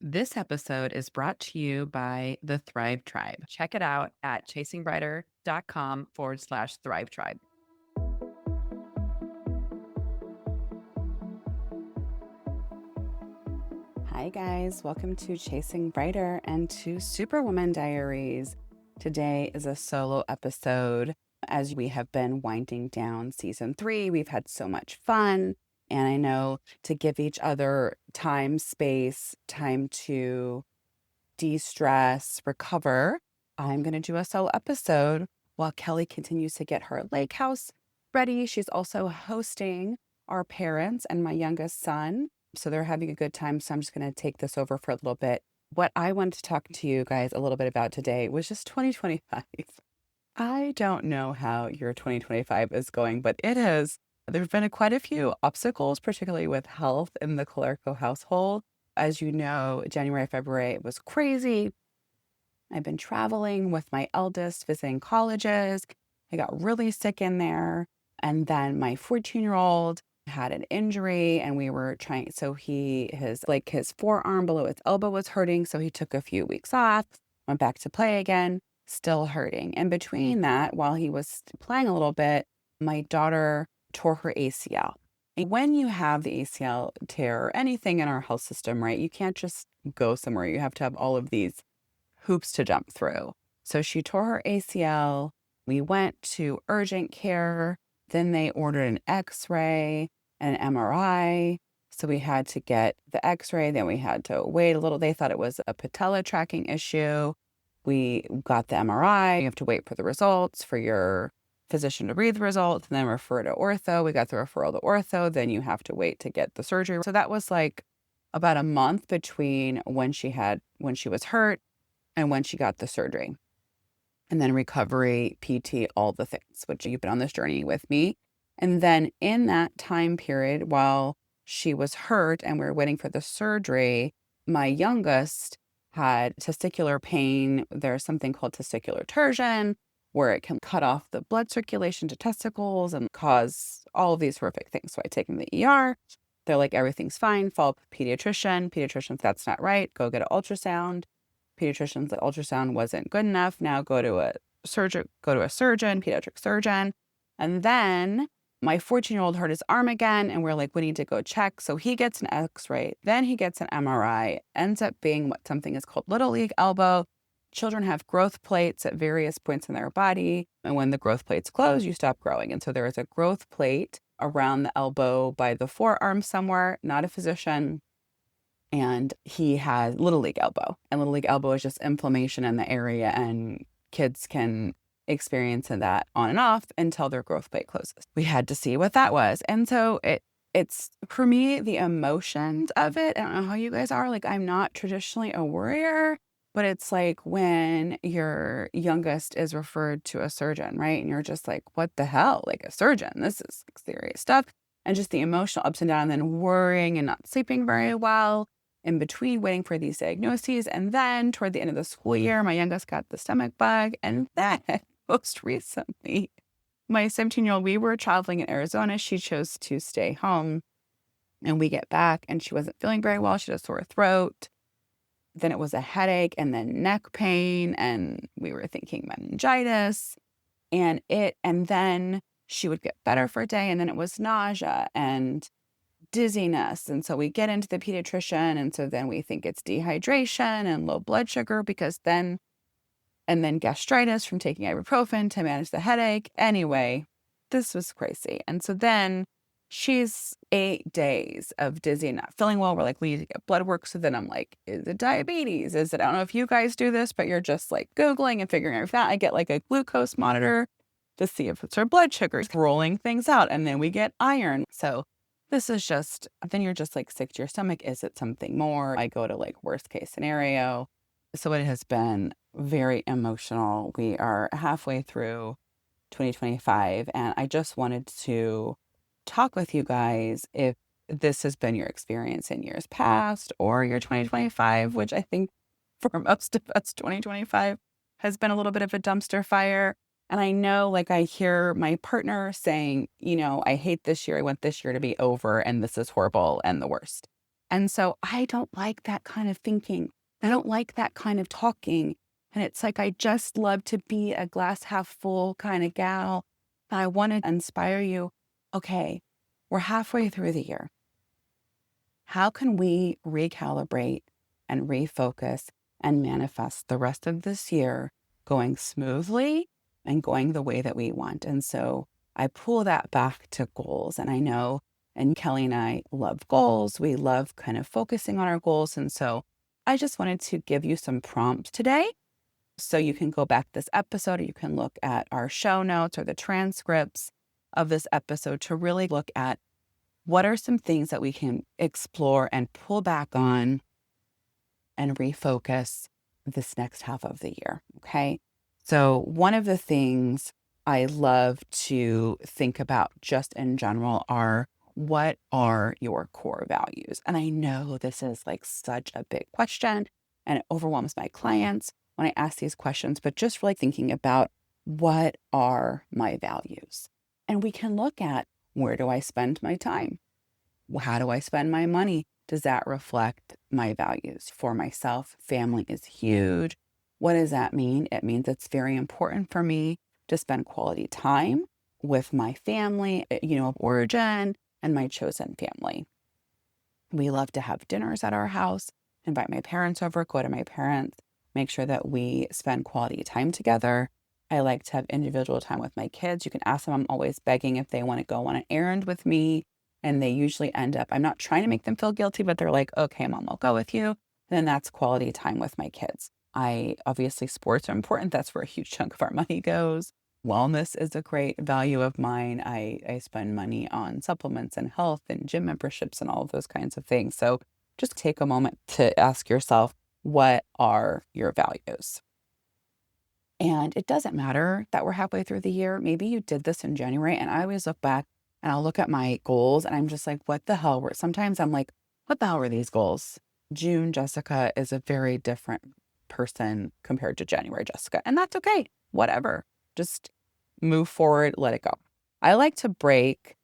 This episode is brought to you by the Thrive Tribe. Check it out at chasingbrighter.com/Thrive Tribe. Hi, guys. Welcome to Chasing Brighter and to Superwoman Diaries. Today is a solo episode as we have been winding down season 3. We've had so much fun. And I know to give each other time, space, time to de-stress, recover, I'm going to do a solo episode while Kelly continues to get her lake house ready. She's also hosting our parents and my youngest son. So they're having a good time. So I'm just going to take this over for a little bit. What I want to talk to you guys a little bit about today was just 2025. I don't know how your 2025 is going, but it has. There's been quite a few obstacles, particularly with health in the Colarco household. As you know, January, February, it was crazy. I've been traveling with my eldest, visiting colleges. I got really sick in there. And then my 14-year-old had an injury and we were trying. So his forearm below his elbow was hurting. So he took a few weeks off, went back to play again, still hurting. And between that, while he was playing a little bit, my daughter tore her ACL. And when you have the ACL tear or anything in our health system, right, you can't just go somewhere. You have to have all of these hoops to jump through. So she tore her ACL. We went to urgent care. Then they ordered an X-ray and an MRI. So we had to get the X-ray. Then we had to wait a little. They thought it was a patella tracking issue. We got the MRI. You have to wait for the results for your physician to read the results and then refer to ortho. We got the referral to ortho. Then you have to wait to get the surgery. So that was like about a month between when she was hurt and when she got the surgery. And then recovery, PT, all the things, which you've been on this journey with me. And then in that time period, while she was hurt and we were waiting for the surgery, my youngest had testicular pain. There's something called testicular torsion, where it can cut off the blood circulation to testicles and cause all of these horrific things. So I take him to the ER. They're like, everything's fine. Follow up with pediatrician. Pediatrician, that's not right. Go get an ultrasound. Pediatrician's like, ultrasound wasn't good enough. Now go to a surgeon, pediatric surgeon. And then my 14-year-old hurt his arm again. And we're like, we need to go check. So he gets an X-ray. Then he gets an MRI. Ends up being what something is called little league elbow. Children have growth plates at various points in their body. And when the growth plates close, you stop growing. And so there is a growth plate around the elbow by the forearm somewhere, not a physician. And he has little league elbow. And little league elbow is just inflammation in the area. And kids can experience that on and off until their growth plate closes. We had to see what that was. And so it's for me, the emotions of it. I don't know how you guys are. Like, I'm not traditionally a worrier. But it's like when your youngest is referred to a surgeon, right? And you're just like, what the hell? Like, a surgeon, this is serious stuff. And just the emotional ups and downs, and then worrying and not sleeping very well in between waiting for these diagnoses. And then toward the end of the school year, my youngest got the stomach bug. And then most recently, my 17-year-old, we were traveling in Arizona. She chose to stay home. And we get back and she wasn't feeling very well. She had a sore throat. Then it was a headache and then neck pain. And we were thinking meningitis. And then she would get better for a day. And then it was nausea and dizziness. And so we get into the pediatrician. And so then we think it's dehydration and low blood sugar and then gastritis from taking ibuprofen to manage the headache. Anyway, this was crazy. And so then she's 8 days of dizzy and not feeling well. We're like, we need to get blood work. So then I'm like, is it diabetes? I don't know if you guys do this, but you're just like Googling and figuring out if that. I get like a glucose monitor to see if it's her blood sugar, rolling things out. And then we get iron. So this is just, then you're just like sick to your stomach. Is it something more? I go to like worst case scenario. So it has been very emotional. We are halfway through 2025. And I just wanted to talk with you guys if this has been your experience in years past or your 2025, which I think for most of us, 2025 has been a little bit of a dumpster fire. And I know, like, I hear my partner saying, I hate this year. I want this year to be over and this is horrible and the worst. And so I don't like that kind of thinking. I don't like that kind of talking. And it's like, I just love to be a glass half full kind of gal. I want to inspire you. Okay, we're halfway through the year. How can we recalibrate and refocus and manifest the rest of this year going smoothly and going the way that we want? And so I pull that back to goals. And I know, and Kelly and I love goals. We love kind of focusing on our goals. And so I just wanted to give you some prompts today. So you can go back this episode, or you can look at our show notes or the transcripts of this episode to really look at what are some things that we can explore and pull back on and refocus this next half of the year. Okay. So, one of the things I love to think about just in general are, what are your core values? And I know this is like such a big question and it overwhelms my clients when I ask these questions, but just really thinking about, what are my values? And we can look at, where do I spend my time? How do I spend my money? Does that reflect my values? For myself, family is huge. What does that mean? It means it's very important for me to spend quality time with my family, of origin, and my chosen family. We love to have dinners at our house, invite my parents over, go to my parents, make sure that we spend quality time together. I like to have individual time with my kids. You can ask them, I'm always begging if they want to go on an errand with me. And they usually end up, I'm not trying to make them feel guilty, but they're like, okay, mom, I'll go with you. Then that's quality time with my kids. Obviously, sports are important. That's where a huge chunk of our money goes. Wellness is a great value of mine. I spend money on supplements and health and gym memberships and all of those kinds of things. So just take a moment to ask yourself, what are your values? And it doesn't matter that we're halfway through the year. Maybe you did this in January, and I always look back and I'll look at my goals and I'm just like, what the hell sometimes I'm like, what the hell were these goals? June Jessica is a very different person compared to January Jessica. And that's okay. Whatever. Just move forward, let it go. I like to break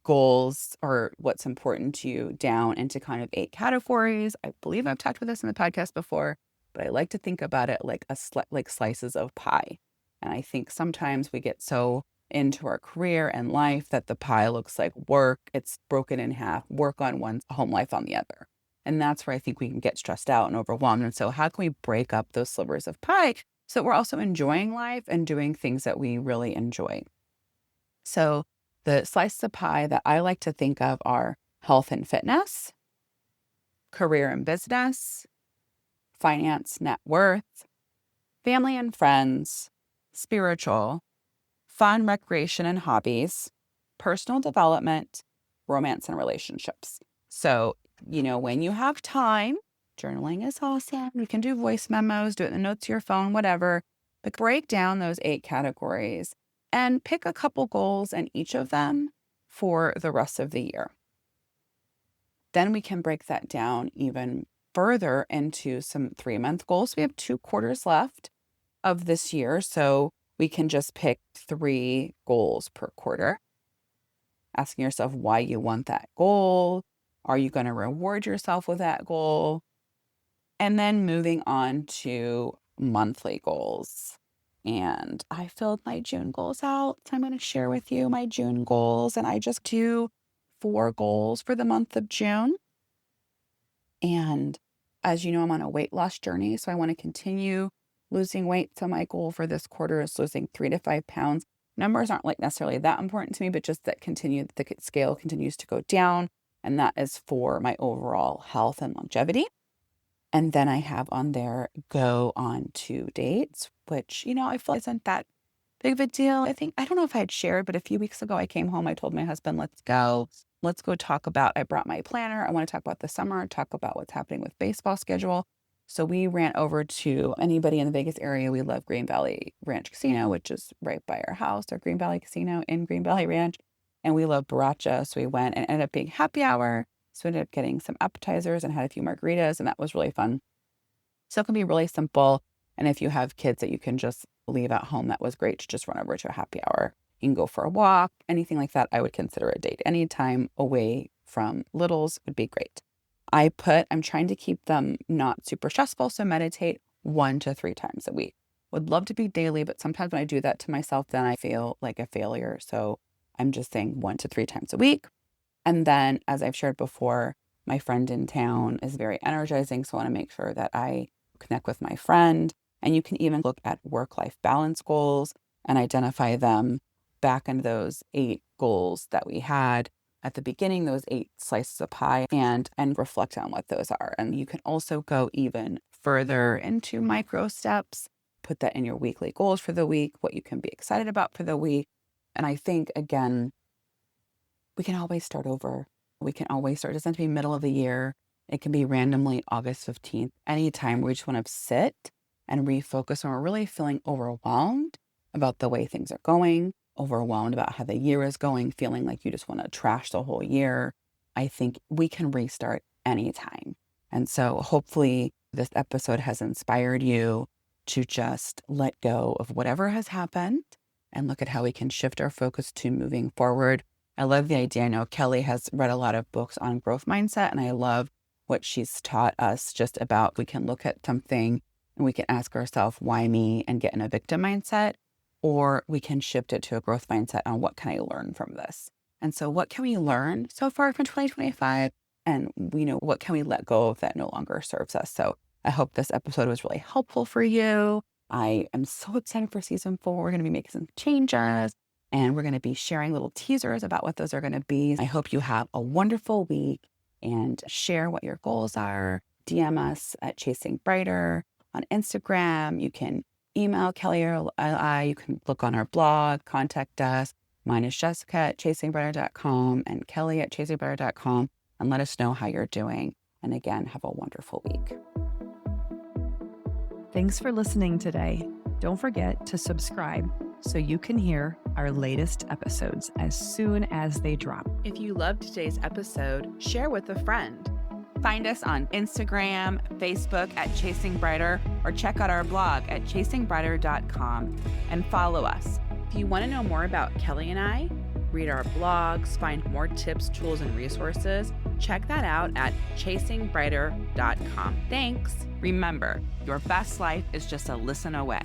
goals, or what's important to you, down into kind of 8 categories. I believe I've talked about this in the podcast before, but I like to think about it like like slices of pie. And I think sometimes we get so into our career and life that the pie looks like work. It's broken in half, work on one, home life on the other. And that's where I think we can get stressed out and overwhelmed. And so how can we break up those slivers of pie so that we're also enjoying life and doing things that we really enjoy? So the slices of pie that I like to think of are health and fitness, career and business, finance, net worth, family and friends, spiritual, fun, recreation and hobbies, personal development, romance and relationships. So, when you have time, journaling is awesome. You can do voice memos, do it in the notes of your phone, whatever, but break down those 8 categories and pick a couple goals in each of them for the rest of the year. Then we can break that down even further into some 3-month goals. We have 2 quarters left of this year, so we can just pick 3 goals per quarter. Asking yourself why you want that goal. Are you going to reward yourself with that goal? And then moving on to monthly goals. And I filled my June goals out. So I'm going to share with you my June goals. And I just do 4 goals for the month of June. And as you know, I'm on a weight loss journey. So I want to continue losing weight. So my goal for this quarter is losing 3 to 5 pounds. Numbers aren't like necessarily that important to me, but just that the scale continues to go down. And that is for my overall health and longevity. And then I have on there, go on 2 dates, which, I feel isn't that big of a deal. I don't know if I had shared, but a few weeks ago I came home. I told my husband, let's go. Let's go talk about, I brought my planner. I want to talk about the summer, talk about what's happening with baseball schedule. So we ran over to, anybody in the Vegas area, we love Green Valley Ranch Casino, which is right by our house, our Green Valley Casino in Green Valley Ranch. And we love Baracha. So we went and ended up being happy hour. So we ended up getting some appetizers and had a few margaritas, and that was really fun. So it can be really simple. And if you have kids that you can just leave at home, that was great to just run over to a happy hour. You can go for a walk, anything like that. I would consider a date. Any time away from littles would be great. I'm trying to keep them not super stressful. So meditate 1 to 3 times a week. Would love to be daily, but sometimes when I do that to myself, then I feel like a failure. So I'm just saying 1 to 3 times a week. And then, as I've shared before, my friend in town is very energizing. So I want to make sure that I connect with my friend. And you can even look at work-life balance goals and identify them back into those 8 goals that we had at the beginning, those 8 slices of pie, and reflect on what those are. And you can also go even further into micro steps, put that in your weekly goals for the week, what you can be excited about for the week. And I think, again, we can always start over. We can always start. It doesn't have to be middle of the year. It can be randomly August 15th, anytime we just want to sit and refocus when we're really feeling overwhelmed about the way things are going, overwhelmed about how the year is going, feeling like you just want to trash the whole year. I think we can restart anytime. And so hopefully this episode has inspired you to just let go of whatever has happened and look at how we can shift our focus to moving forward. I love the idea. I know Kelly has read a lot of books on growth mindset, and I love what she's taught us just about we can look at something and we can ask ourselves, why me, and get in a victim mindset, or we can shift it to a growth mindset on what can I learn from this? And so what can we learn so far from 2025? And what can we let go of that no longer serves us? So I hope this episode was really helpful for you. I am so excited for season 4. We're going to be making some changes, and we're going to be sharing little teasers about what those are going to be. I hope you have a wonderful week and share what your goals are. DM us at Chasing Brighter on Instagram. You can email Kelly or I. You can look on our blog, contact us. Mine is Jessica at chasingbrighter.com and Kelly at chasingbrighter.com, and let us know how you're doing. And again, have a wonderful week. Thanks for listening today. Don't forget to subscribe so you can hear our latest episodes as soon as they drop. If you loved today's episode, share with a friend. Find us on Instagram, Facebook at Chasing Brighter, or check out our blog at chasingbrighter.com and follow us. If you want to know more about Kelly and I, read our blogs, find more tips, tools, and resources, check that out at chasingbrighter.com. Thanks. Remember, your best life is just a listen away.